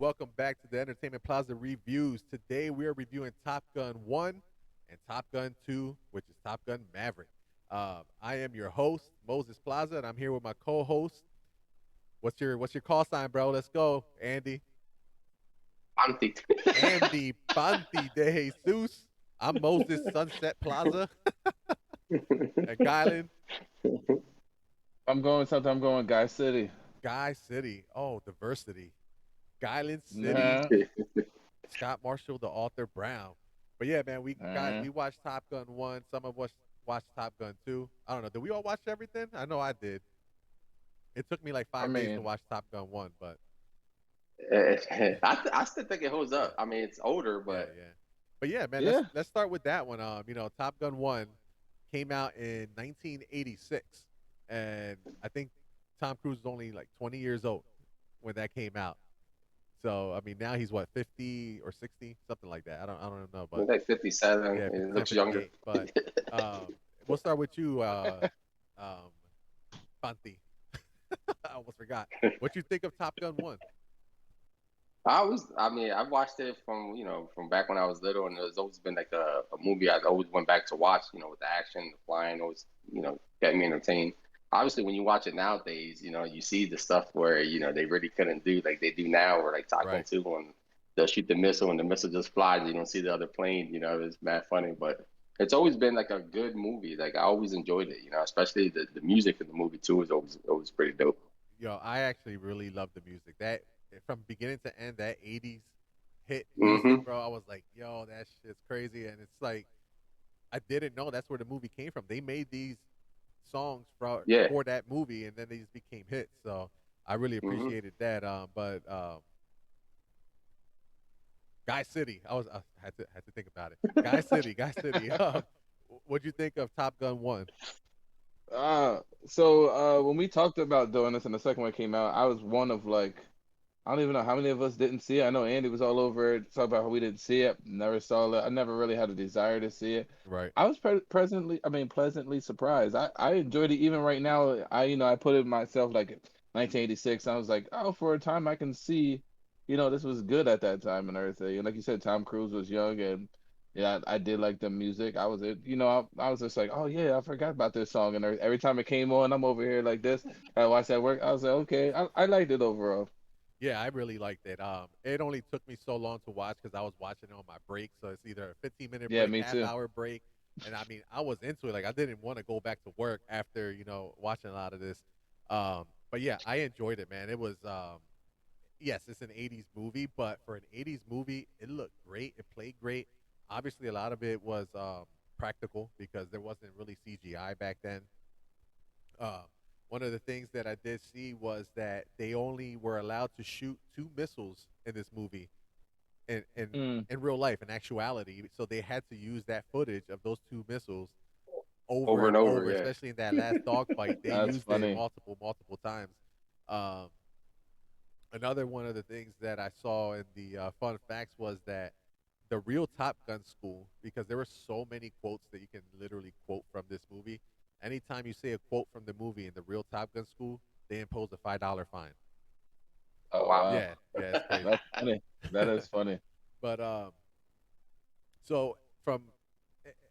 Welcome back to the Entertainment Plaza Reviews. Today we are reviewing Top Gun 1 and Top Gun 2, which is Top Gun Maverick. I am your host, Moses Plaza, and I'm here with my co-host. What's your call sign, bro? Let's go, Andy. Anti. Andy Panti de Jesus. I'm Moses Sunset Plaza at Guyland, I'm going something. I'm going Guy City. Guy City. Oh, diversity. Guyland City. Nah, Scott Marshall, the author Brown. But yeah, man, we guys nah. we watched Top Gun 1. Some of us watched Top Gun 2. I don't know. Did we all watch everything? I know I did. It took me like I 5 days to mean, watch Top Gun 1, but I still think it holds yeah, up. I mean, it's older, yeah, but yeah. But yeah, man, let's yeah. let's start with that one. Top Gun 1 came out in 1986, and I think Tom Cruise was only like 20 years old when that came out. So I mean, now he's what, 50 or 60, something like that. I don't know, but it's like 57. yeah, It 57, looks younger. 58. But we'll start with you, um, Panti. I almost forgot. What you think of Top Gun 1? I mean, I've watched it from back when I was little, and it's always been like a movie I always went back to watch, with the action, the flying, always, kept me entertained. Obviously, when you watch it nowadays, you see the stuff where, they really couldn't do like they do now, or like Top Gun Right. 2, when they'll shoot the missile and the missile just flies, you don't see the other plane, it's mad funny. But it's always been like a good movie. Like I always enjoyed it, especially the music in the movie too is always pretty dope. Yo, I actually really love the music. That from beginning to end, that 80s hit music, Hmm. bro. I was like, yo, that shit's crazy. And it's like, I didn't know that's where the movie came from. They made these songs Yeah. for that movie, and then they just became hits. So I really Hmm. appreciated that. But Guy City. I had to think about it. Guy City, Guy City. What'd you think of Top Gun 1? When we talked about doing this and the second one came out, I was one of like I don't even know how many of us didn't see it. I know Andy was all over it, talking about how we didn't see it. Never saw it. I never really had a desire to see it. Right. I was pleasantly surprised. I enjoyed it even right now. I put it myself like 1986. I was like, oh, for a time I can see, this was good at that time and everything. And like you said, Tom Cruise was young and yeah, I did like the music. I was just like, oh yeah, I forgot about this song. And every time it came on, I'm over here like this. I watched that work. I was like, okay, I liked it overall. Yeah, I really liked it. It only took me so long to watch because I was watching it on my break. So it's either a 15-minute Yeah, break, me half too. hour break, and I mean, I was into it. Like I didn't want to go back to work after watching a lot of this. But yeah, I enjoyed it, man. It was yes, it's an '80s movie, but for an '80s movie, it looked great. It played great. Obviously, a lot of it was practical because there wasn't really CGI back then. Uh, One of the things that I did see was that they only were allowed to shoot two missiles in this movie in in, Mm, in real life, in actuality. So they had to use that footage of those two missiles over Over and and over, over, yeah. especially in that last dogfight. They that's used it funny. multiple times. Um, Another one of the things that I saw in the fun facts was that the real Top Gun school, because there were so many quotes that you can literally quote from this movie. Anytime you say a quote from the movie in the real Top Gun school, they impose a $5 fine. Oh Oh wow. wow, Yeah, it's crazy. that's funny. That is funny. But so from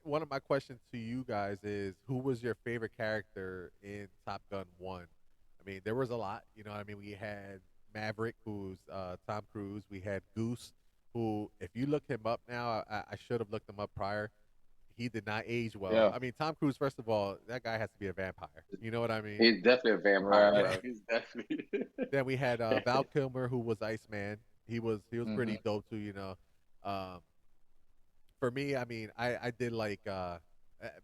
one of my questions to you guys is, who was your favorite character in Top Gun 1? I mean, there was a lot. You know what I mean? We had Maverick, who's Tom Cruise. We had Goose, who, if you look him up now, I should have looked him up prior. He did not age well. Yeah, I mean, Tom Cruise, first of all, that guy has to be a vampire. You know what I mean? He's definitely a vampire, right. bro. Yeah. He's definitely. Then we had Val Kilmer, who was Iceman. He was Hmm. pretty dope too. Um, for me, I mean, I did like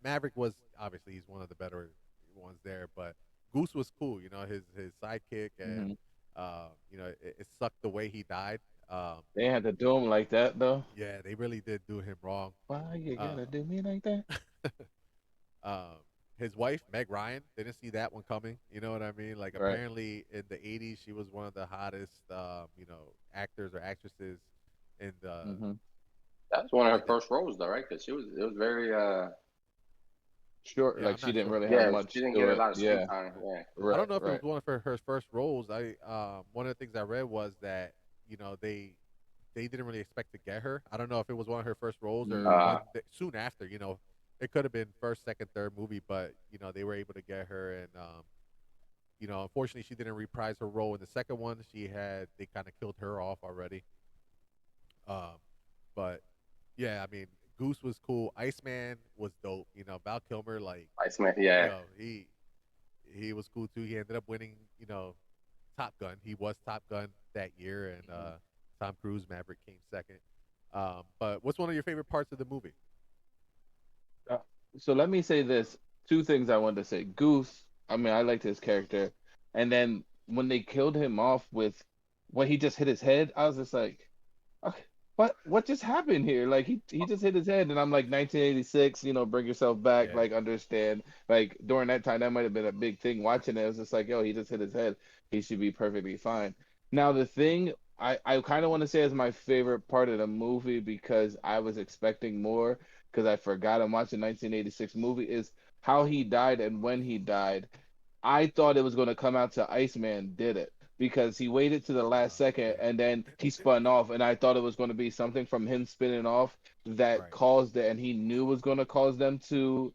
Maverick was obviously he's one of the better ones there, but Goose was cool. His sidekick, and Hmm. it sucked the way he died. They had to do him like that though. Yeah, they really did do him wrong. Why you Uh, gotta do me like that? um, his wife Meg Ryan, didn't see that one coming. You know what I mean? Like Right. apparently in the '80s, she was one of the hottest, actors or actresses in the Hmm. That was one of in her the. first roles, though, right? Because it was very Short, Yeah, like I'm she not didn't sure. really have yeah. She much didn't get to a it. lot of screen Yeah. time. Yeah. I Right. don't know if it was Right. one of her first roles. One of the things I read was that they didn't really expect to get her. I don't know if it was one of her first roles or Mm, soon after. It could have been first, second, third movie, but they were able to get her, and unfortunately, she didn't reprise her role in the second one. They kind of killed her off already. Um, but yeah, I mean, Goose was cool. Iceman was dope. Val Kilmer, like, Iceman, yeah. he was cool too. He ended up winning, Top Gun. He was Top Gun that year, and Tom Cruise Maverick came second. But what's one of your favorite parts of the movie? Uh, so let me say this. Two things I wanted to say. Goose, I mean, I liked his character. And then when they killed him off with when he just hit his head, I was just like, okay, what just happened here? Like he just hit his head, and I'm like 1986. Bring yourself back. Yeah, Like understand. Like during that time, that might have been a big thing. Watching it, it was just like, yo, he just hit his head. He should be perfectly fine. Now the thing I kind of want to say is my favorite part of the movie because I was expecting more because I forgot I'm watching 1986 movie is how he died and when he died. I thought it was going to come out to Iceman did it because he waited to the last second yeah, and then he spun off, and I thought it was going to be something from him spinning off that right, caused it, and he knew was going to cause them to,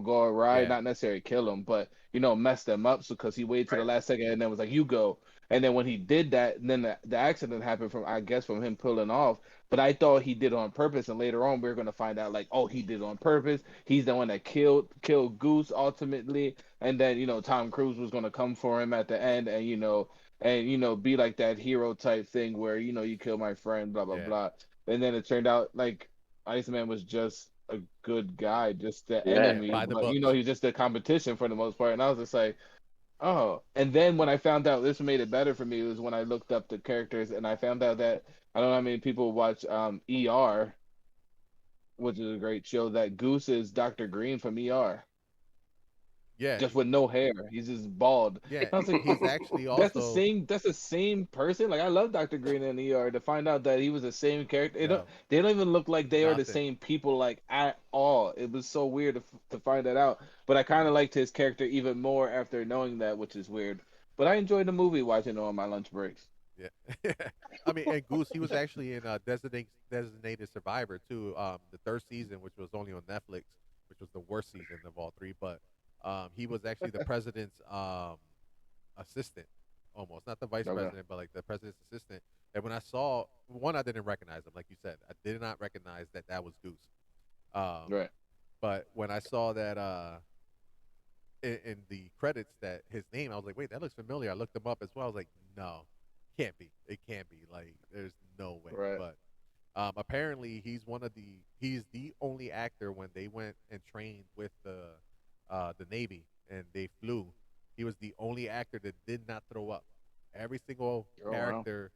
go awry, yeah, not necessarily kill him, but mess them up. So because he waited to the Right. last second and then was like, "You go," and then when he did that, and then the accident happened from I guess from him pulling off. But I thought he did it on purpose, and later on we are going to find out like, oh, he did it on purpose. He's the one that killed Goose ultimately, and then Tom Cruise was going to come for him at the end, and be like that hero type thing where you kill my friend, blah blah yeah, blah. And then it turned out like Iceman was just a good guy, just the Yeah. enemy, by the but books. he's just the competition for the most part. And I was just like, oh. And then when I found out, this made it better for me, was when I looked up the characters and I found out that I don't know how many people watch ER, which is a great show. That Goose is Dr. Green from ER, Yeah, just with no hair. He's just bald. yeah, I was like, he's actually that's the also same. That's the same person. Like I love Dr. Green in ER. To find out that he was the same character, they don't. yo They don't even look like they are the nothing. same people, like at all. It was so weird to find that out. But I kind of liked his character even more after knowing that, which is weird. But I enjoyed the movie watching it on my lunch breaks. Yeah, I mean, and Goose, he was actually in Designated Survivor too. The third season, which was only on Netflix, which was the worst season of all three. But he was actually the president's assistant, almost not the vice Okay, president, but like the president's assistant. And when I saw one, I didn't recognize him, like you said. I did not recognize that was Goose. Um, right. but when I saw that in the credits that his name, I was like, wait, that looks familiar. I looked him up as well. I was like, no, can't be. It can't be. Like, there's no way. Right. But apparently, he's the only actor when they went and trained with the Navy and they flew. He was the only actor that did not throw up. Every single Oh wow. character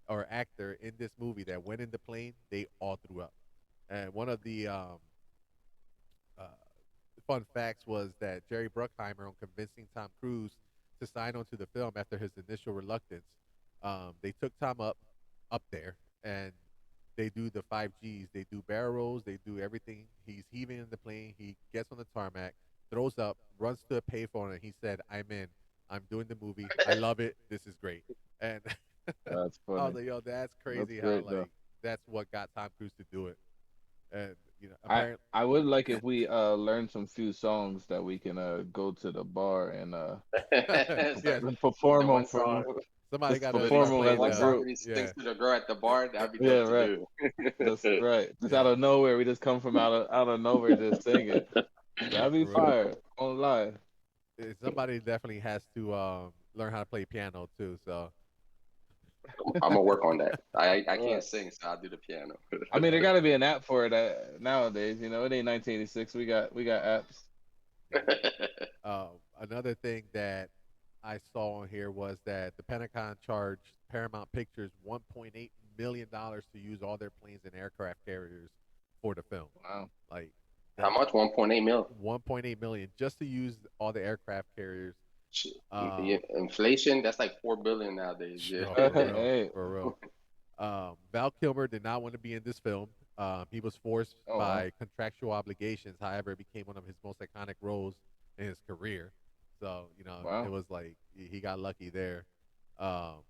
or actor in this movie that went in the plane, they all threw up. And one of the uh, fun facts was that Jerry Bruckheimer, on convincing Tom Cruise to sign on to the film after his initial reluctance, they took Tom up there, and they do the 5 Gs. They do barrel rolls. They do everything. He's heaving in the plane. He gets on the tarmac, throws up, runs to a payphone, and he said, "I'm in. I'm doing the movie. I love it. This is great." And That's I was funny. like, "Yo, that's That's crazy. How great though. like that's what got Tom Cruise to do it." And I apparently, I would like if we learn some few songs that we can go to the bar and yes, Start the perform them one from song. somebody just got to perform start them The as playing a one the song group. where he yeah. sings to the girl at the bar. That'd be Yeah, dope to right. do. That's right. Just out Yeah, of nowhere, we just come from out of nowhere just singing. yeah, That'd be for real. fire. Won't lie. Somebody definitely has to learn how to play piano too. So I'm gonna work on that. I All can't right. sing, so I'll do the piano. I mean, there got to be an app for it nowadays. It ain't 1986. We got apps. yeah. Another thing that I saw on here was that the Pentagon charged Paramount Pictures $1.8 million to use all their planes and aircraft carriers for the film. Wow. Like How that's much? 1.8 mil. 1.8 million just to use all the aircraft carriers. Shit. Um, Yeah, inflation. That's like 4 billion nowadays. Yeah. no, for real, Hey. for real. Val Kilmer did not want to be in this film. He was forced Oh wow. by contractual obligations. However, it became one of his most iconic roles in his career. So it Wow. was like he got lucky there. Um,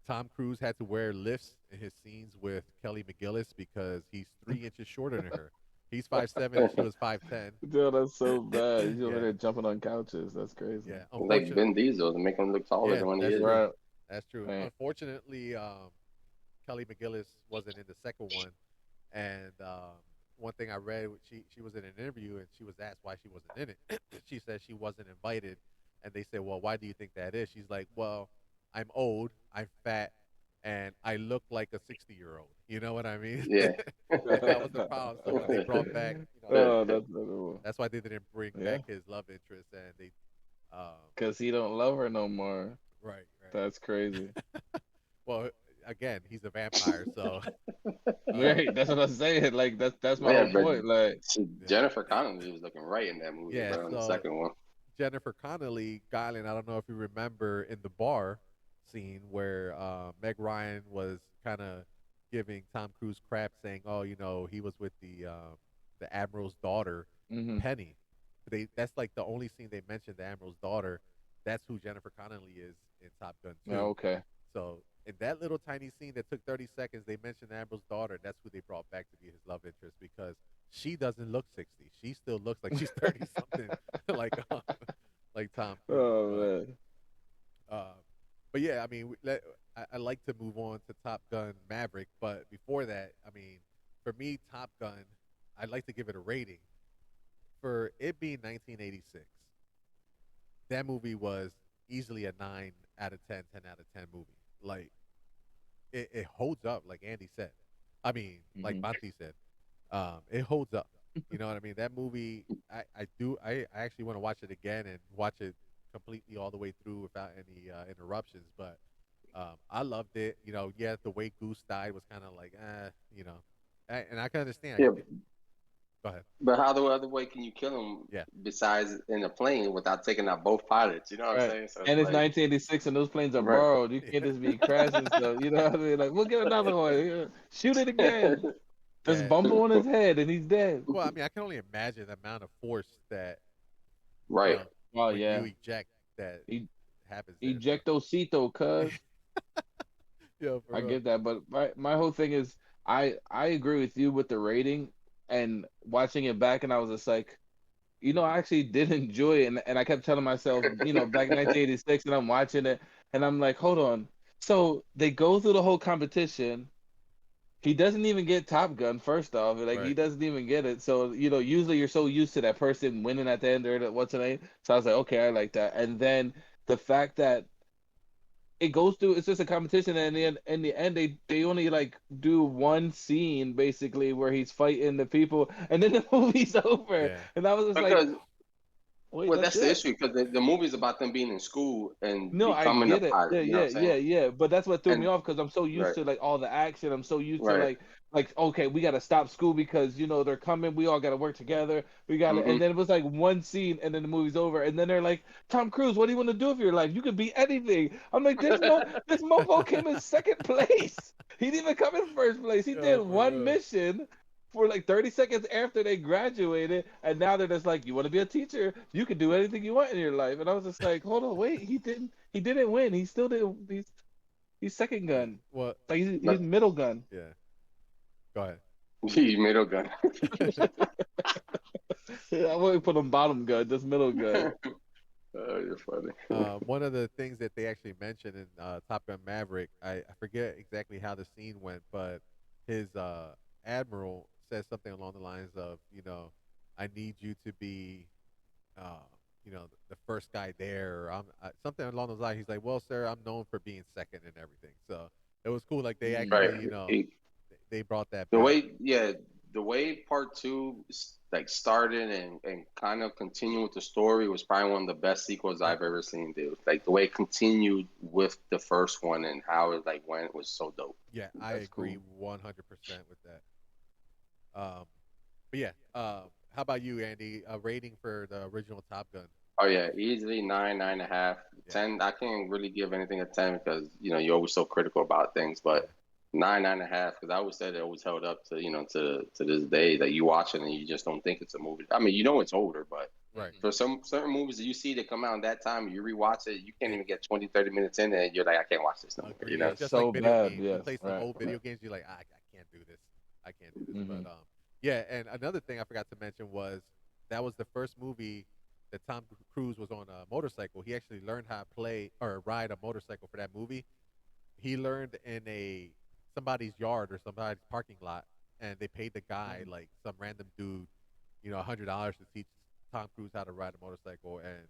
Tom Cruise had to wear lifts in his scenes with Kelly McGillis because he's 3 inches shorter than her. He's 5'7" and she was 5'10". Dude, that's so bad. He's over Yeah, there jumping on couches. That's crazy. yeah. Like Unfortunate. Vin Diesel to make him look taller Yeah, than when he that's is. true. Right. That's true. Right. Unfortunately, Kelly McGillis wasn't in the second one, and one thing I read, she was in an interview and she was asked why she wasn't in it. She said she wasn't invited, and they said, "Well, why do you think that is?" She's like, "Well, I'm old, I'm fat, and I look like a 60-year-old. You know what I mean?" Yeah. And that was the problem. So when they brought back, Oh, that's another that's why they didn't bring Yeah, back his love interest, and they, um, because he don't love her no more. right, right. That's crazy. Well, again, he's a vampire, so uh, Right, that's what I'm saying. Like that's my Yeah, whole but point. Like, yeah, Jennifer Connelly was looking right in that movie, yeah. bro, in the So second one. Jennifer Connelly, Guyland, I don't know if you remember in the bar scene where Meg Ryan was kind of giving Tom Cruise crap, saying, "Oh, he was with the admiral's daughter, hmm Penny." That's like the only scene they mentioned the admiral's daughter. That's who Jennifer Connelly is in Top Gun 2. okay. So in that little tiny scene that took 30 seconds, they mentioned the admiral's daughter. That's who they brought back to be his love interest because she doesn't look 60. She still looks like she's 30 something, like like Tom Cruise. Oh man. Uh, but yeah, I mean, I like to move on to Top Gun Maverick, but before that, I mean, for me, Top Gun, I'd like to give it a rating for it being 1986. That movie was easily a 9 out of 10, 10 out of 10 movie. Like it holds up, like Andy said. I mean, like hmm Monty said, it holds up. You know what I mean? That movie, I actually want to watch it again and watch it completely all the way through without any interruptions. But I loved it. Yeah, the way Goose died was kind of like, and I can understand. Yeah, Go ahead. but how the other way can you kill him Yeah, besides in a plane without taking out both pilots? You know what I'm Right. saying? So it's And it's like, 1986, and those planes are right. borrowed. You can't just be crashing stuff. You know what I mean? Like, we'll get another one. Yeah. Shoot it again. Just yeah. bump him on his head, and he's dead. Well, I mean, I can only imagine the amount of force that you Right. know Oh when you yeah. eject that E- happens there. So Ejectocito, cuz. yeah, for I real. get that, but my whole thing is I agree with you with the rating and watching it back, and I was just like, I actually did enjoy it, and I kept telling myself, back in 1986, and I'm watching it, and I'm like, hold on. So they go through the whole competition. He doesn't even get Top Gun, first off. Like, he Right. doesn't even get it. So, usually you're so used to that person winning at the end or what's the name. So I was like, okay, I like that. And then the fact that it goes through, it's just a competition, and in the end they only like do one scene basically where he's fighting the people, and then the movie's over. Yeah. And I was just like, Because, wait, well, that's that's the it? issue because the movie's about them being in school and No, I becoming a get it. pilot. Yeah, You know what yeah, I'm yeah, saying? yeah. But that's what threw me And off because I'm so used right, to like all the action. I'm so used to right. like okay, we gotta stop school because they're coming. We all gotta work together. We gotta, Hmm. and then it was like one scene, and then the movie's over, and then they're like, Tom Cruise, what do you want to do with your life? You could be anything. I'm like, this mofo came in second place. He didn't even come in first place. He did Yo, for one real. mission for like 30 seconds after they graduated, and now they're just like, you want to be a teacher, you can do anything you want in your life. And I was just like, hold on, wait, he didn't win. He still didn't. He's second Yeah. gun. Well, Like he's But middle gun. yeah. Go ahead. he middle gun. I wouldn't put him bottom gun, just middle gun. Oh, you're funny. One of the things that they actually mentioned in Top Gun Maverick, I forget exactly how the scene went, but his admiral says something along the lines of, I need you to be, uh, the first guy there, or something along those lines. He's like, well, sir, I'm known for being second and everything. So it was cool. Like they Right. actually, they brought that The back. way, yeah, the way part two like started and kind of continued with the story was probably one of the best sequels Yeah, I've ever seen, dude. Like the way it continued with the first one and how it like went was so dope. yeah, I That's agree cool. 100% with that. But yeah, how about you, Andy? A rating for the original Top Gun? Oh yeah, easily nine, 9.5, Yeah, 10. I can't really give anything a 10 because you're always so critical about things, but yeah. nine and a half. Because I always said it always held up to to this day that you watch it and you just don't think it's a movie. I mean, you know it's older, but Right. for some certain movies that you see that come out in that time, you rewatch it, you can't It, even get 20, 30 minutes in, and you're like, I can't watch this no more. You agree. know? It's It's just like so video bad. games. You Yes, play some right, old right. video games, you're like, I can't do this. I can't do this. But Hmm. yeah. And another thing I forgot to mention was that was the first movie that Tom Cruise was on a motorcycle. He actually learned how to play or ride a motorcycle for that movie. He learned in a somebody's yard or somebody's parking lot, and they paid the guy Hmm. like some random dude, $100 to teach Tom Cruise how to ride a motorcycle, and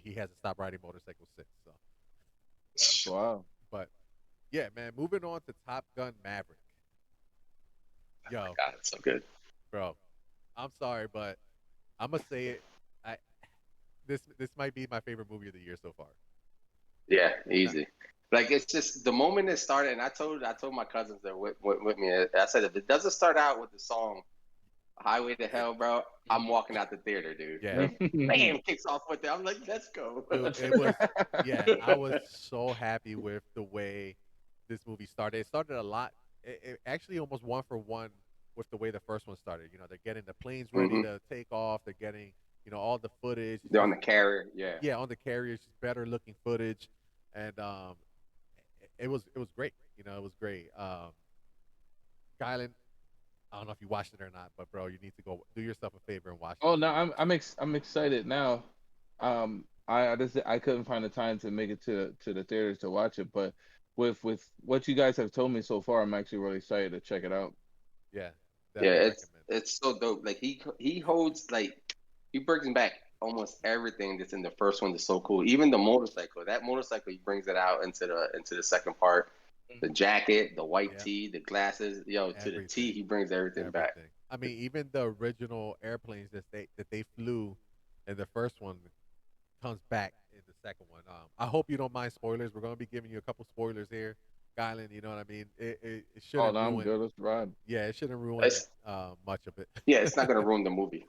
he hasn't stopped riding motorcycles since. So, That's wild. but yeah, man. Moving on to Top Gun Maverick. Yo, God, it's so good. bro, I'm sorry, but I'm gonna say it. I this might be my favorite movie of the year so far. Yeah, Not, easy. Like it's just the moment it started, and I told my cousins that with me. I said if it doesn't start out with the song "Highway to it, Hell," bro, I'm walking out the theater, dude. yeah, Like, bam, kicks off with that. I'm like, let's go. dude, it was yeah. I was so happy with the way this movie started. It started a lot. It actually almost one for one with the way the first one started. They're getting the planes ready Hmm. to take off. They're getting all the footage. It's They're on just the carrier. Yeah. yeah on the carriers, just better looking footage, and it was great. It was great. Kylan, I don't know if you watched it or not, but bro, you need to go do yourself a favor and watch Oh this. no, I'm excited now. I couldn't find the time to make it to the theaters to watch it, but with what you guys have told me so far, I'm actually really excited to check it out. Yeah, Yeah, definitely it's recommend it. it's so dope. Like he holds like he brings back almost everything that's in the first one. That's so cool. Even the motorcycle. That motorcycle, he brings it out into the second part. The Mhm. jacket, the white Yeah, tee, the glasses. Yo, to the T, everything, he brings everything back. everything. I mean, even the original airplanes that they flew in the first one comes back in the second one. I hope you don't mind spoilers. We're gonna be giving you a couple spoilers here, Kylan. You know what I mean? It Oh shouldn't no, I'm ruin. good. Let's ride. Yeah, it shouldn't ruin It's much of it. yeah, it's not gonna ruin the movie.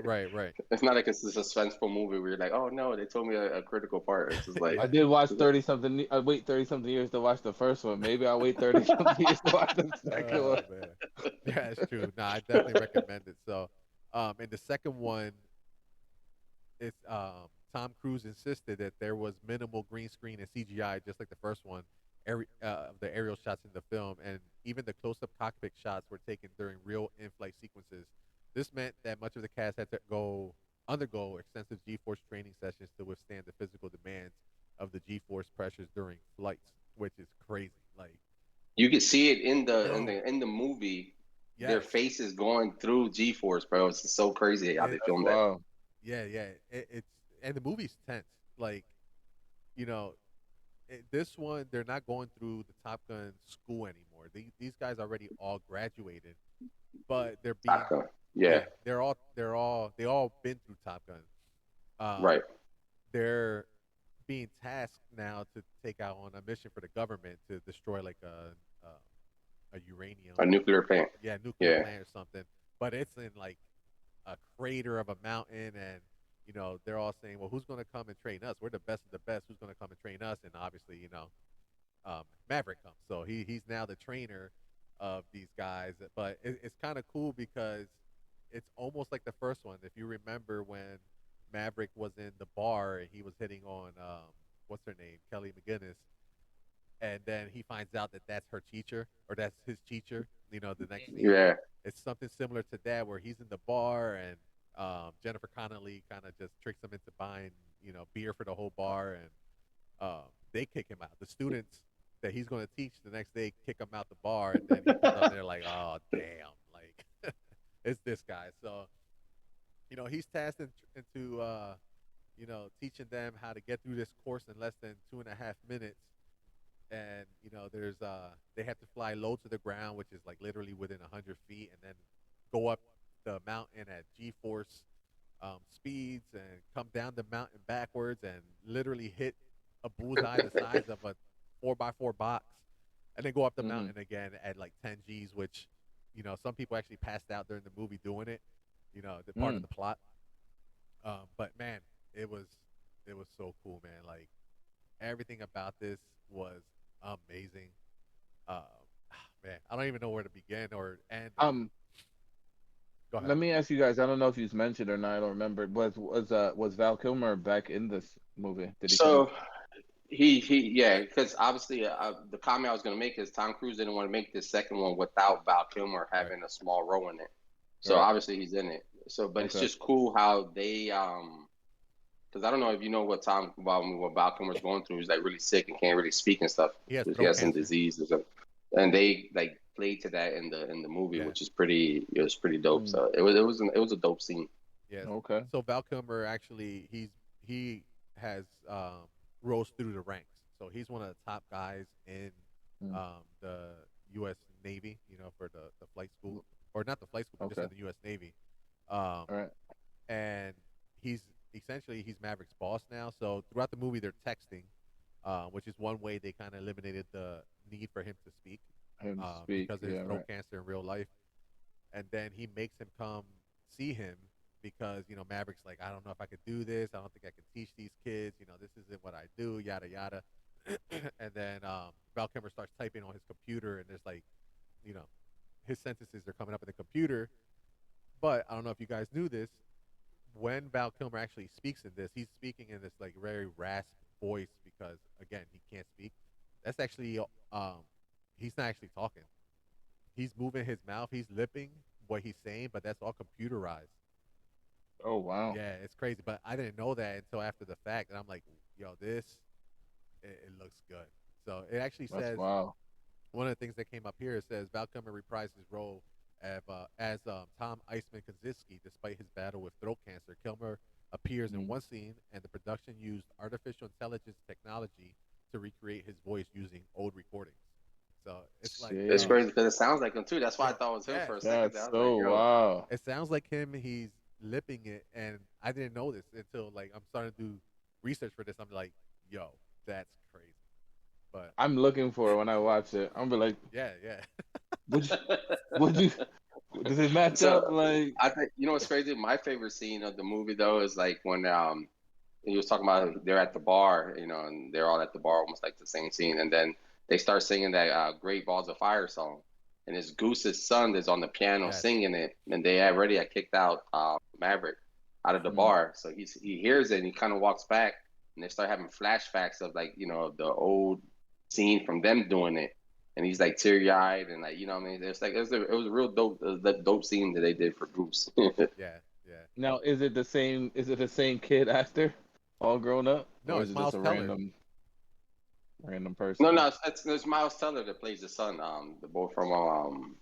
Right, right. It's not like it's a suspenseful movie where you're like, oh no, they told me a critical part. It's just like, I Yeah. did watch 30 something. I wait 30 something years to watch the first one. Maybe I'll wait 30 something years to watch the second one. Oh man, yeah, it's true. No, I definitely recommend it. So, in the second one, it's Tom Cruise insisted that there was minimal green screen and CGI, just like the first one. The aerial shots in the film, and even the close-up cockpit shots were taken during real in-flight sequences. This meant that much of the cast had to undergo extensive G-force training sessions to withstand the physical demands of the G-force pressures during flights, which is crazy. Like, you could see it in the in yo, the in the movie. Their yes, faces going through G-force, bro. It's so crazy how they it's That's filmed that. wild. yeah, yeah. It's and the movie's tense. Like, you know, this one they're not going through the Top Gun school anymore. These guys already all graduated, but they're being Top Gun. Yeah, yeah, they all been through Top Gun. Um, right. they're being tasked now to take out on a mission for the government to destroy like a uranium, A nuclear plant. yeah, nuclear Yeah. plant or something. But it's in like a crater of a mountain, and they're all saying, well, who's going to come and train us? We're the best of the best. Who's going to come and train us? And obviously, Maverick comes, so he's now the trainer of these guys. But it's kind of cool because it's almost like the first one. If you remember when Maverick was in the bar and he was hitting on what's her name, Kelly McGinnis, and then he finds out that that's her teacher or that's his teacher. The next scene, Yeah. it's something similar to that where he's in the bar and Jennifer Connelly kind of just tricks him into buying beer for the whole bar, and they kick him out. The students that he's going to teach the next day kick him out the bar, and then he comes up there like, oh damn, like it's this guy. So he's tasked into teaching them how to get through this course in less than 2.5 minutes, and there's they have to fly low to the ground, which is like literally within 100 feet, and then go up the mountain at G-force speeds and come down the mountain backwards and literally hit a bullseye the size of a 4x4 box, and then go up the Hmm. mountain again at like 10 G's, which some people actually passed out during the movie doing it. The part of Mm. the plot. But man, it was it was so cool, man. Like everything about this was amazing. Um, Man, I don't even know where to begin or end. Or Um, go ahead. Let me ask you guys. I don't know if you've mentioned or not. I don't remember. Was Val Kilmer back in this movie? Did he come? So he yeah, because obviously the comment I was gonna make is Tom Cruise didn't want to make this second one without Val Kilmer Right. having a small role in it. So Right. obviously he's in it. So, but it's Okay. just cool how they because I don't know if you know what Val Kilmer's going through. He's like really sick and can't really speak and stuff. He has He throat has some cancer. disease or something, and they like played to that in the movie, Yeah. which is pretty. It was pretty dope. Mm, So it was a dope scene. Yes. okay. So Val Kilmer actually he has rose through the ranks. So he's one of the top guys in Mm, the U.S. Navy. For the flight school, or not the flight school, but just okay. in the U.S. Navy. Um, All right. and he's he's Maverick's boss now. So throughout the movie, they're texting, which is one way they kind of eliminated the need for him to speak, Him speak. because of his Yeah. throat Right. cancer in real life. And then he makes him come see him because Maverick's like, I don't know if I could do this. I don't think I can teach these kids. This isn't what I do. Yada yada. And then Val Kilmer starts typing on his computer, and there's like, you know, his sentences are coming up in the computer. But I don't know if you guys knew this. When Val Kilmer actually speaks in this, he's speaking in this like very rasped voice because again he can't speak. That's actually he's not actually talking. He's moving his mouth. He's lipping what he's saying, but that's all computerized. Oh wow. Yeah, it's crazy. But I didn't know that until after the fact, and I'm like, yo, this it looks good. So it actually That's says wow. one of the things that came up here. It says Val Kilmer reprised his role as Tom Iceman Kaczynski despite his battle with throat cancer. Kilmer appears in Mm, one scene, and the production used artificial intelligence technology to recreate his voice using old recordings. So it's like, It's jeez. yo, crazy because it sounds like him too. That's why I yo, thought it was him yeah, for a second. That's There, I was like, so yo, wow. it sounds like him. He's lipping it, and I didn't know this until like I'm starting to do research for this. I'm like, yo, that's crazy. But I'm looking for it when I watch it. I'm be like, yeah, yeah, would you, would you, does it match so up? Like, I think you know what's crazy. My favorite scene of the movie though is like when he was talking about they're at the bar, and they're all at the bar, almost like the same scene, and then they start singing that "Great Balls of Fire" song, and it's Goose's son that's on the piano yes, singing it, and they already had kicked out Maverick out of the mm, bar, so he hears it and he kind of walks back, and they start having flashbacks of like the old scene from them doing it. And he's like teary eyed and like what I mean. It's like it was a real dope, the dope scene that they did for Goose. yeah, yeah. now is it the same? Is it the same kid actor, all grown up, No, or is it's it just Miles a Teller. random No, person? no, it's Miles Teller that plays the son. The boy from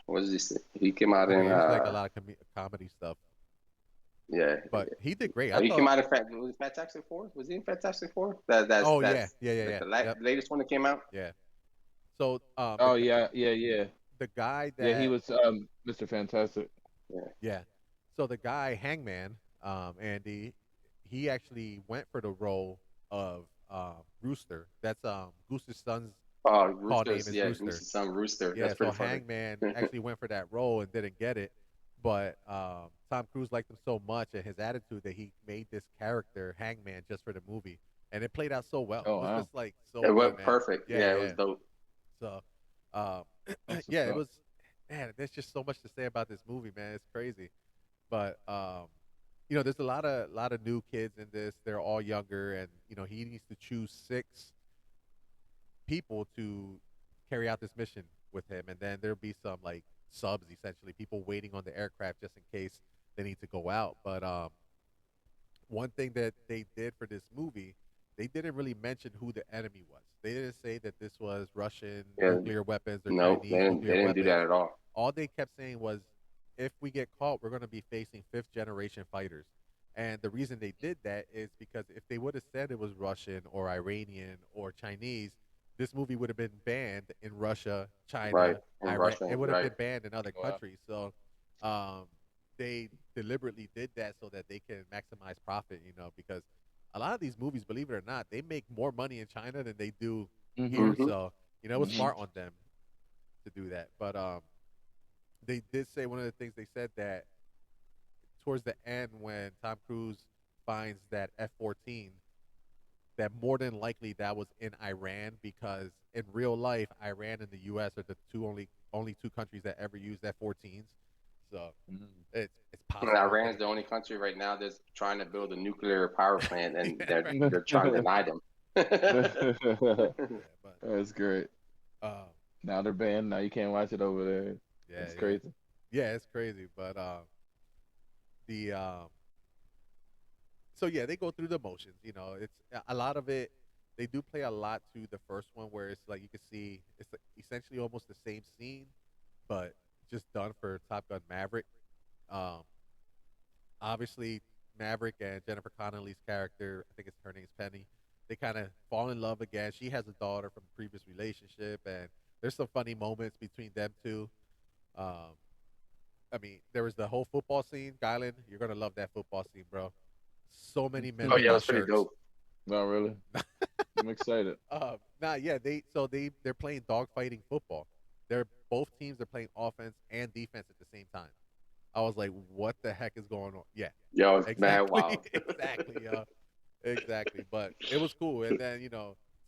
what is this? He came out Oh in yeah, he's like a lot of comedy stuff, yeah. but he did great. Oh, I he came thought. out in Fantastic Four. Was he in Fantastic Four? Oh yeah, That's yeah, yeah, like yeah. the Yep, latest one that came out. yeah. So Oh yeah, yeah, yeah, the guy yeah. He that was Mr. Fantastic. Yeah. yeah, so the guy Hangman, Andy, he actually went for the role of Rooster. That's Goose's son's Oh, call name Rooster's is yeah, Rooster. Goose's son Rooster. Yeah, That's so pretty funny. Hangman actually went for that role and didn't get it, but Tom Cruise liked him so much and his attitude that he made this character Hangman just for the movie, and it played out so well. Oh It was wow, just like It so good, went man. perfect. Yeah, Yeah, it was yeah. dope. So, um, that's what's yeah, it up. was. Man, there's just so much to say about this movie, man. It's crazy, but there's a lot of new kids in this. They're all younger, and he needs to choose 6 people to carry out this mission with him, and then there'll be some like subs, essentially people waiting on the aircraft just in case they need to go out. But one thing that they did for this movie, they didn't really mention who the enemy was. They didn't say that this was Russian Yeah, nuclear weapons or no, Chinese they nuclear didn't do weapons. that at all. All they kept saying was, if we get caught, we're going to be facing fifth generation fighters. And the reason they did that is because if they would have said it was Russian or Iranian or Chinese, this movie would have been banned in Russia, Right. China, In Iran. It Russian, would have right. been banned in other Wow. countries. So um, they deliberately did that so that they can maximize profit, because a lot of these movies, believe it or not, they make more money in China than they do Mhm. here. Mm-hmm. So, it was Mhm. smart on them to do that. But they did say one of the things they said that towards the end when Tom Cruise finds that F-14, that more than likely that was in Iran because in real life, Iran and the U.S. are the only two countries that ever use F-14s. So Mhm. it's And possible it could Iran's have the been only it. country right now that's trying to build a nuclear power plant, and Yeah, right. they're trying to deny them. Yeah, but That's great. um, Now they're banned. Now you can't watch it over there. yeah, It's yeah, crazy. yeah. It's crazy, but the so yeah, they go through the motions. You know, it's a lot of it. They do play a lot to the first one, where it's like you can see it's like essentially almost the same scene, but just done for Top Gun Maverick. Um, Obviously, Maverick and Jennifer Connelly's character, I think it's her name's Penny. They kind of fall in love again. She has a daughter from a previous relationship, and there's some funny moments between them two. Um, I mean, there was the whole football scene. Gylan, you're gonna love that football scene, bro. So many Oh yeah, it memorable was pretty shirts. dope. Not really. I'm excited. Nah, yeah, they're playing dogfighting football. They're both teams are playing offense and defense at the same time. I was like, what the heck is going on? Yeah, Yo, it's mad exactly, wild. exactly, exactly. But it was cool. And then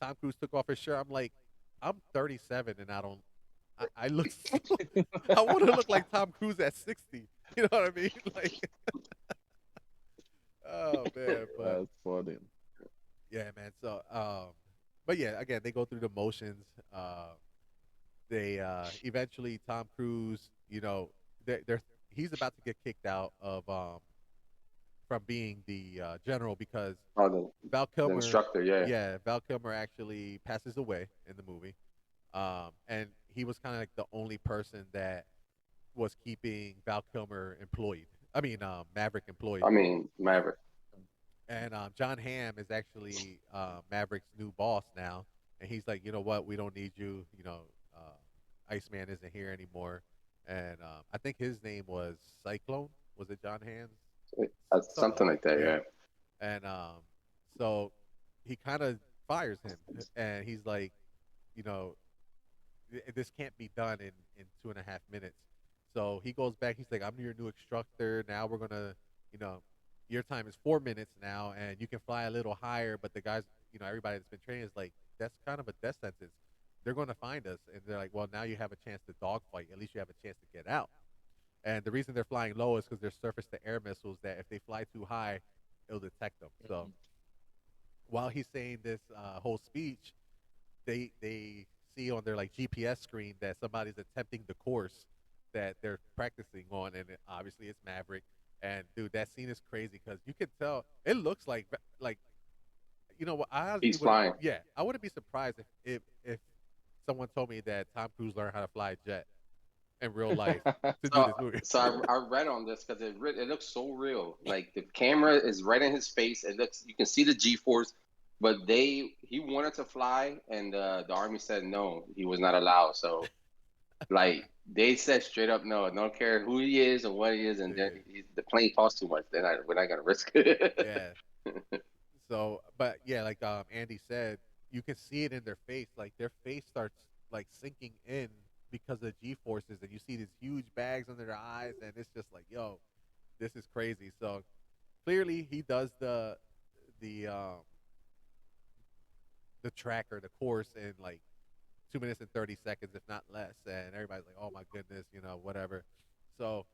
Tom Cruise took off his shirt. I'm like, I'm 37 and I don't. I look. I want to look like Tom Cruise at 60. You know what I mean? Like, oh man, but That's funny. yeah, man. So, but yeah, again, they go through the motions. They eventually Tom Cruise, they're he's about to get kicked out of from being the general because Oh, Val the Kilmer, instructor, yeah. yeah, Val Kilmer actually passes away in the movie, and he was kind of like the only person that was keeping Val Kilmer employed. I mean, Maverick employed, I mean, Maverick. and John Hamm is actually Maverick's new boss now, and he's like, you know what, we don't need you. Iceman isn't here anymore, and I think his name was Cyclone. Was it John Hamm's? Something Something like like that. that, Yeah, yeah. and so he kind of fires him, and he's like, you know, this can't be done in 2.5 minutes. So he goes back. He's like, I'm your new instructor. Now we're gonna, you know, your time is 4 minutes now, and you can fly a little higher. But the guys, everybody that's been training is like, that's kind of a death sentence. They're going to find us, and they're like, well, now you have a chance to dogfight. At least you have a chance to get out. And the reason they're flying low is because they're surface to air missiles that if they fly too high, it'll detect them. So while he's saying this whole speech, they see on their like GPS screen that somebody's attempting the course that they're practicing on, and obviously it's Maverick. And dude, that scene is crazy because you can tell it looks like what I honestly He's would flying. yeah I wouldn't be surprised if someone told me that Tom Cruise learned how to fly a jet in real life to do So, this movie. I read on this because it looks so real. Like the camera is right in his face. It looks you can see the G force, but he wanted to fly, and the army said no, he was not allowed. So like they said straight up no, don't care who he is or what he is, and then Yeah, the plane costs too much. We're not gonna risk it. yeah. So, but yeah, like Andy said, you can see it in their face. Like their face starts like sinking in because of G forces, and you see these huge bags under their eyes, and it's just like, yo, this is crazy. So clearly, he does the um the tracker, the course in like 2 minutes and 30 seconds, if not less, and everybody's like, oh my goodness, whatever. So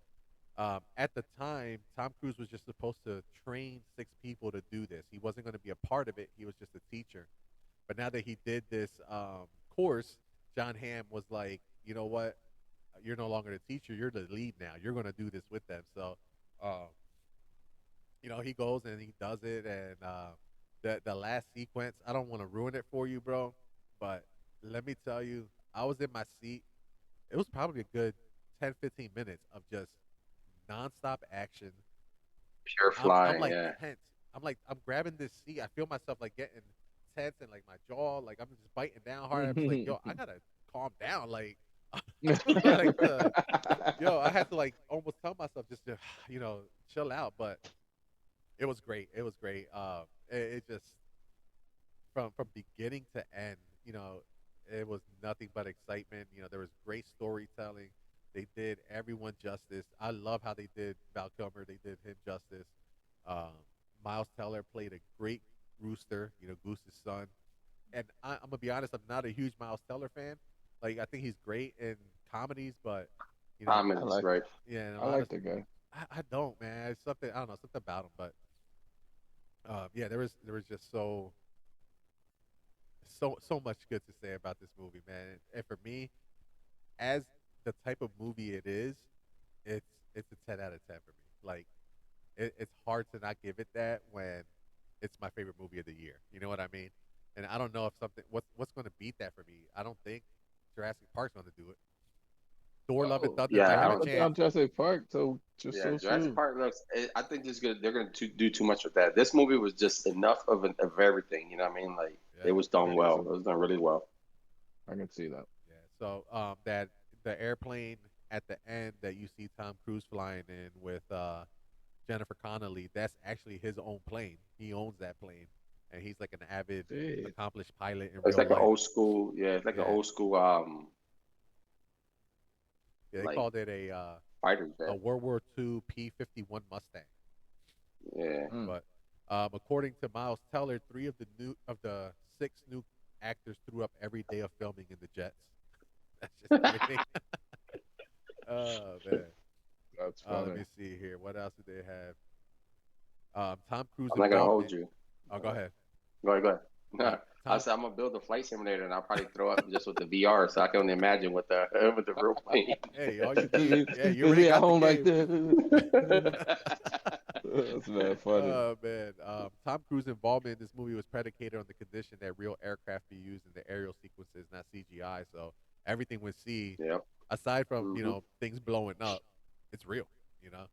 at the time, Tom Cruise was just supposed to train 6 people to do this. He wasn't going to be a part of it. He was just a teacher. But now that he did this course, John Hamm was like, you know what? You're no longer the teacher. You're the lead now. You're going to do this with them. So, um, he goes and he does it. And the last sequence, I don't want to ruin it for you, bro. But let me tell you, I was in my seat. It was probably a good 10, 15 minutes of just nonstop action. Pure I'm flying, like yeah. tense. I'm grabbing this seat. I feel myself like getting tense and like my jaw, like I'm just biting down hard. I'm just like, yo, I gotta calm down. Like, like yo, I had to like almost tell myself just to, chill out. But it was great. It was great. It just from beginning to end, it was nothing but excitement. There was great storytelling. They did everyone justice. I love how they did Val Kilmer. They did him justice. Um, Miles Teller played a great Rooster, Goose's son. And I'm gonna be honest, I'm not a huge Miles Teller fan. Like I think he's great in comedies, but you know, I Comedies, like right? yeah, and a I lot of like the guy. I don't, man. It's something I don't know, something about him. But yeah, there was just so much good to say about this movie, man. And for me, as the type of movie it is, it's it's a 10 out of 10 for me. Like it's hard to not give it that when it's my favorite movie of the year. You know what I mean? And I don't know if something what's going to beat that for me. I don't think Jurassic Park's going to do it. Thor: Love and Oh, Thunder Yeah, might I have a I don't. put chance. down Jurassic Park so just Yeah, so Jurassic soon. Park looks. I think this good. They're going to do too much with that. This movie was just enough of everything. You know what I mean? Like it Yeah, was done Okay, well. It so was done really well. I can see that. yeah. So that the airplane at the end that you see Tom Cruise flying in with Jennifer Connelly, that's actually his own plane. He owns that plane, and he's like an avid, Shit. accomplished pilot in It's real like an life. old school. Yeah, it's like an Yeah, old school. yeah. They Like called it fighter a jet. World War II P-51 Mustang. Yeah. Mm. But according to Miles Teller, three of the six new actors threw up every day of filming in the jets. That's just crazy. Oh man. That's Let funny. me see here. What else did they have? Tom Cruise I'm not gonna hold involvement. you. Oh, go Uh, ahead. Go ahead, go ahead. Uh, No, I Tom. said I'm gonna build a flight simulator and I'll probably throw up just with the VR, so I can only imagine with the with the real plane. Hey, all you Just need. be, Yeah, you just already be at got the home like game. this. That's not funny. Oh man. Tom Cruise's involvement in this movie was predicated on the condition that real aircraft be used in the aerial sequences, not CGI. So everything we see, Yep. aside from Hmm. things blowing up, it's real. You know.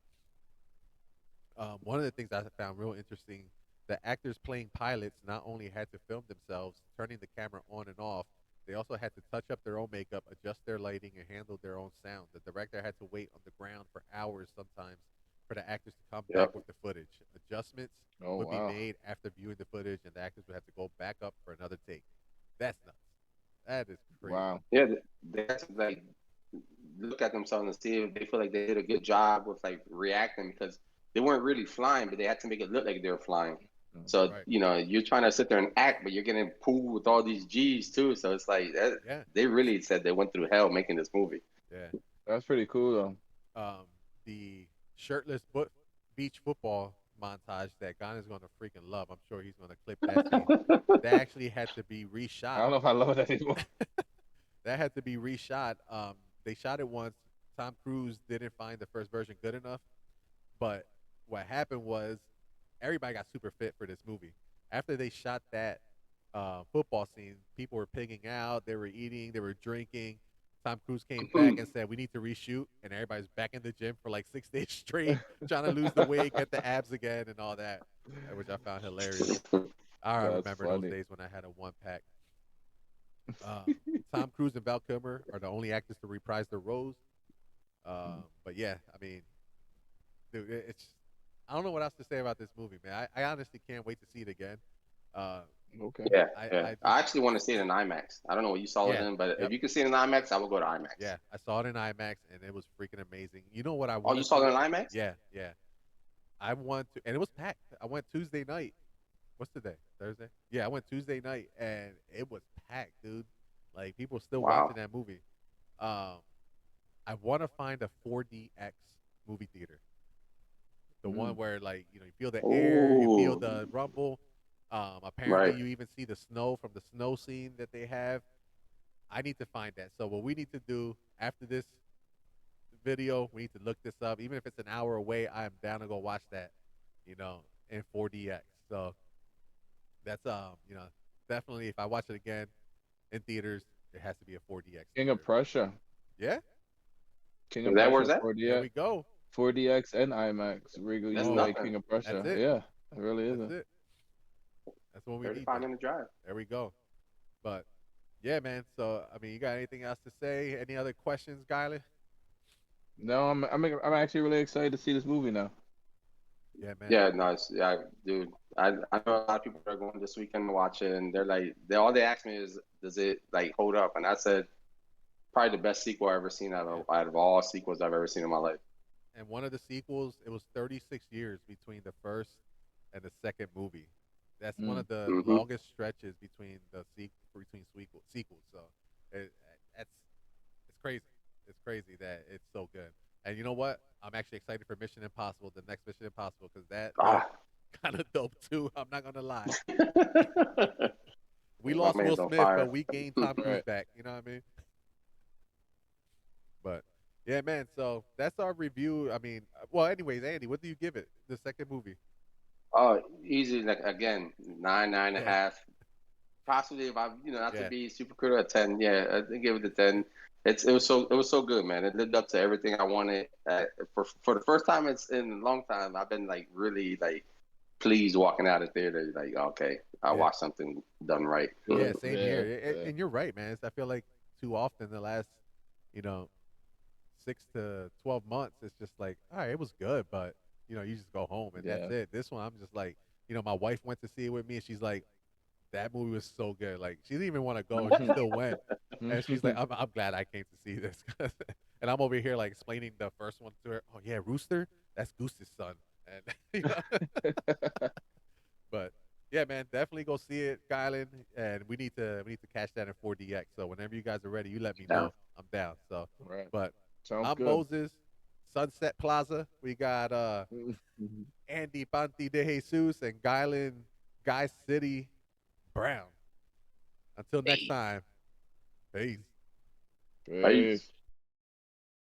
One of the things I found real interesting, the actors playing pilots not only had to film themselves turning the camera on and off, they also had to touch up their own makeup, adjust their lighting, and handle their own sound. The director had to wait on the ground for hours sometimes for the actors to come back Yep. with the footage. Adjustments Oh would be wow. made after viewing the footage, and the actors would have to go back up for another take. That's nuts. That is crazy. Wow. Yeah, they have to like look at themselves and see if they feel like they did a good job with like reacting because they weren't really flying, but they had to make it look like they were flying. Mm. So Right. you're trying to sit there and act, but you're getting pulled with all these G's too. So it's like that, Yeah. they really said they went through hell making this movie. Yeah. That's pretty cool though. The shirtless beach football montage that Ghana is going to freaking love. I'm sure he's going to clip that scene. That actually had to be I reshot. don't know if I love it anymore. That had to be reshot. They shot it once. Tom Cruise didn't find the first version good enough, but what happened was everybody got super fit for this movie. After they shot that football scene, people were pigging out. They were eating. They were drinking. Tom Cruise came back and said, "We need to reshoot," and everybody's back in the gym for like 6 days straight, trying to lose the weight, get the abs again, and all that, which I found hilarious. I That's remember those funny. days when I had a one pack. Um, Tom Cruise and Val Kilmer are the only actors to reprise their roles. But yeah, I mean, dude, it's I don't know what else to say about this movie, man. I honestly can't wait to see it again. Uh, Okay. Yeah, I yeah. I just I actually want to see it in IMAX. I don't know what you saw it yeah, in, but if yep, you can see it in IMAX, I will go to IMAX. yeah. I saw it in IMAX and it was freaking amazing. You know what I Oh, want you to saw see? it in IMAX? Yeah, yeah. I want to, and it was packed. I went Tuesday night. What's the day? Thursday? Yeah, I went Tuesday night and it was packed, dude. Like people were still watching Wow. that movie. Um, I want to find a 4DX movie theater. The one Mm. where like you feel the air, you feel Oh, the rumble. Apparently right. you even see the snow from the snow scene that they have. I need to find that. So what we need to do after this video, we need to look this up. Even if it's an hour away, I am down to go watch that. You know, in 4DX. So that's definitely if I watch it again in theaters, it has to be a 4DX King of theater. Prussia. Yeah, King Is of that where's Prussia that? 4DX. there we go. 4DX and IMAX. Regal That's Oh, UA nothing. King of that's Prussia. it. Yeah, it really is. That's it. That's what we need 35 then. minute drive. There we go. But yeah, man. So I mean, you got anything else to say? Any other questions, Guile? No, I'm actually really excited to see this movie now. Yeah, man. Yeah, no, yeah, dude. I know a lot of people are going this weekend to watch it, and they're like, all they ask me is, does it like hold up? And I said, probably the best sequel I've ever seen Yeah. out of all sequels I've ever seen in my life. And one of the sequels, it was 36 years between the first and the second movie. That's one Mm. of the Hmm. longest stretches between sequels. So it, that's it's crazy. It's crazy that it's so good. And you know what? I'm actually excited for Mission Impossible, the next Mission Impossible, because that looked Ah, kind of dope too. I'm not gonna lie. We my lost Will man's on Smith, but fire. we gained Tom Cruise Right. back. You know what I mean? But yeah, man. So that's our review. I mean, well, anyways, Andy, what do you give it? The second movie? Oh, easy. Like again, nine, nine and a Yeah, half. Possibly if I, not to yeah, be super critical, at 10. Yeah, I think give it a 10. It was so good, man. It lived up to everything I wanted. For the first time it's in a long time, I've been like really like pleased walking out of theater. Like, okay, I yeah, watched something done right. yeah. Same Yeah. here. Yeah. And you're right, man. I feel like too often the last, you know, 6 to 12 months, it's just like, all right, it was good, but you just go home and that's Yeah. it. This one, I'm just like, my wife went to see it with me, and she's like, that movie was so good. Like she didn't even want to go, and she Mhm. still went. And she's like, I'm glad I came to see this. And I'm over here like explaining the first one to her. Oh yeah, Rooster, that's Goose's son. And but yeah, man, definitely go see it, Kylan. And we need to catch that in 4DX. So whenever you guys are ready, you let me Down. know. I'm down. So, Right. but Sounds I'm good. Moses, Sunset Plaza. We got Mhm. Andy Panti de Jesus and Guy City Brown. Until next Hey, time, peace. Peace. peace.